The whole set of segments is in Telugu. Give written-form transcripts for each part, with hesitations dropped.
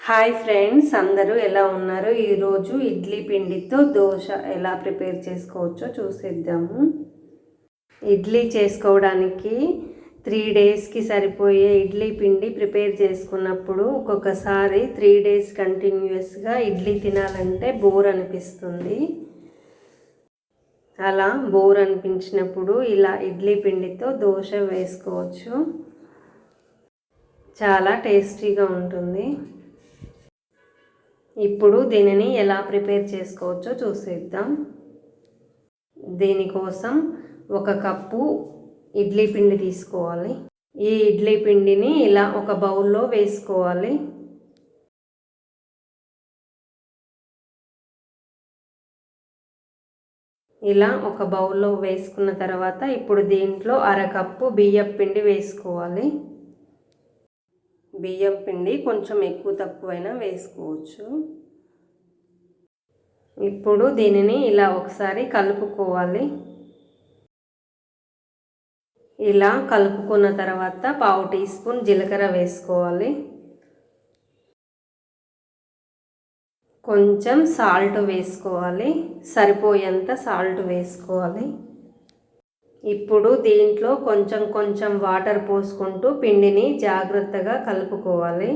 హాయ్ ఫ్రెండ్స్, అందరూ ఎలా ఉన్నారు? ఈరోజు ఇడ్లీ పిండితో దోశ ఎలా ప్రిపేర్ చేసుకోవచ్చో చూసేద్దాము. ఇడ్లీ చేసుకోవడానికి 3 డేస్కి సరిపోయే ఇడ్లీ పిండి ప్రిపేర్ చేసుకున్నప్పుడు ఒక్కొక్కసారి 3 డేస్ కంటిన్యూస్గా ఇడ్లీ తినాలంటే బోర్ అనిపిస్తుంది. అలా బోర్ అనిపించినప్పుడు ఇలా ఇడ్లీ పిండితో దోశ వేసుకోవచ్చు. చాలా టేస్టీగా ఉంటుంది. ఇప్పుడు దీనిని ఎలా ప్రిపేర్ చేసుకోవచ్చో చూసేద్దాం. దీనికోసం 1 కప్పు ఇడ్లీ పిండి తీసుకోవాలి. ఈ ఇడ్లీ పిండిని ఇలా ఒక బౌల్లో వేసుకోవాలి. ఇలా ఒక బౌల్లో వేసుకున్న తర్వాత ఇప్పుడు దీంట్లో 1/2 కప్పు బియ్యం పిండి వేసుకోవాలి. బియ్యం పిండి కొంచెం ఎక్కువ తక్కువైనా వేసుకోవచ్చు. ఇప్పుడు దీనిని ఇలా ఒకసారి కలుపుకోవాలి. ఇలా కలుపుకున్న తర్వాత 1/2 టీ స్పూన్ జీలకర్ర వేసుకోవాలి. కొంచెం సాల్ట్ వేసుకోవాలి, సరిపోయేంత సాల్ట్ వేసుకోవాలి. ఇప్పుడు దీంట్లో కొంచెం కొంచెం వాటర్ పోసుకుంటూ పిండిని జాగ్రత్తగా కలుపుకోవాలి.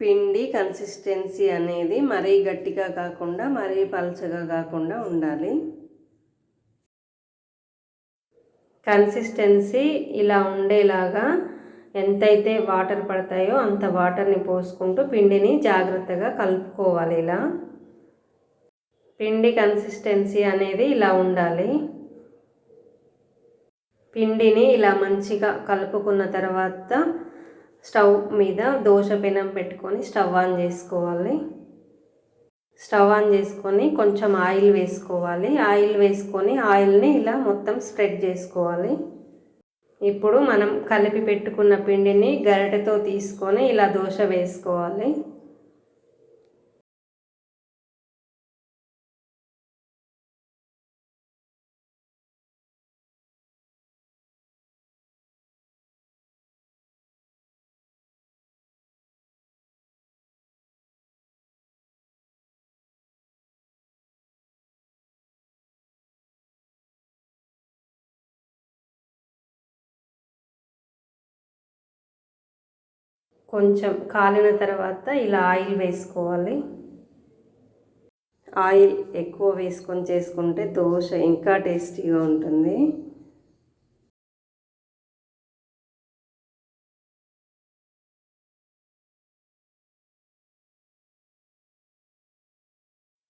పిండి కన్సిస్టెన్సీ అనేది మరీ గట్టిగా కాకుండా మరీ పలచగా కాకుండా ఉండాలి. కన్సిస్టెన్సీ ఇలా ఉండేలాగా ఎంతైతే వాటర్ పడతాయో అంత వాటర్ని పోసుకుంటూ పిండిని జాగ్రత్తగా కలుపుకోవాలి. ఇలా పిండి కన్సిస్టెన్సీ అనేది ఇలా ఉండాలి. పిండిని ఇలా మంచిగా కలుపుకున్న తర్వాత స్టవ్ మీద దోశ పెనం పెట్టుకొని స్టవ్ ఆన్ చేసుకోవాలి. స్టవ్ ఆన్ చేసుకొని కొంచెం ఆయిల్ వేసుకోవాలి. ఆయిల్ వేసుకొని ఆయిల్ని ఇలా మొత్తం స్ప్రెడ్ చేసుకోవాలి. ఇప్పుడు మనం కలిపి పెట్టుకున్న పిండిని గరిటెతో తీసుకొని ఇలా దోశ వేసుకోవాలి. కొంచెం కాలిన తర్వాత ఇలా ఆయిల్ వేసుకోవాలి. ఆయిల్ ఎక్కువ వేసుకొని చేసుకుంటే దోశ ఇంకా టేస్టీగా ఉంటుంది.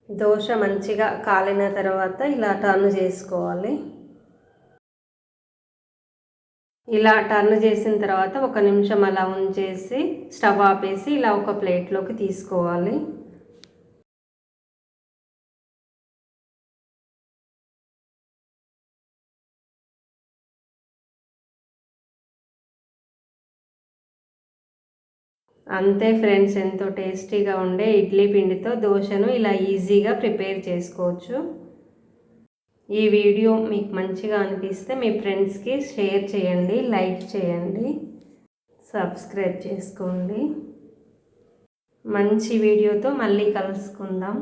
దోశ మంచిగా కాలిన తర్వాత ఇలా టర్న్ చేసుకోవాలి. ఇలా టర్న్ చేసిన తర్వాత 1 నిమిషం అలా ఉంచేసి స్టవ్ ఆపేసి ఇలా ఒక ప్లేట్లోకి తీసుకోవాలి. అంతే ఫ్రెండ్స్, ఎంతో టేస్టీగా ఉండే ఇడ్లీ పిండితో దోశను ఇలా ఈజీగా ప్రిపేర్ చేసుకోవచ్చు. ఈ వీడియో మీకు మంచిగా అనిపిస్తే మీ ఫ్రెండ్స్కి షేర్ చేయండి, లైక్ చేయండి, సబ్స్క్రైబ్ చేసుకోండి. మంచి వీడియోతో మళ్ళీ కలుసుకుందాం.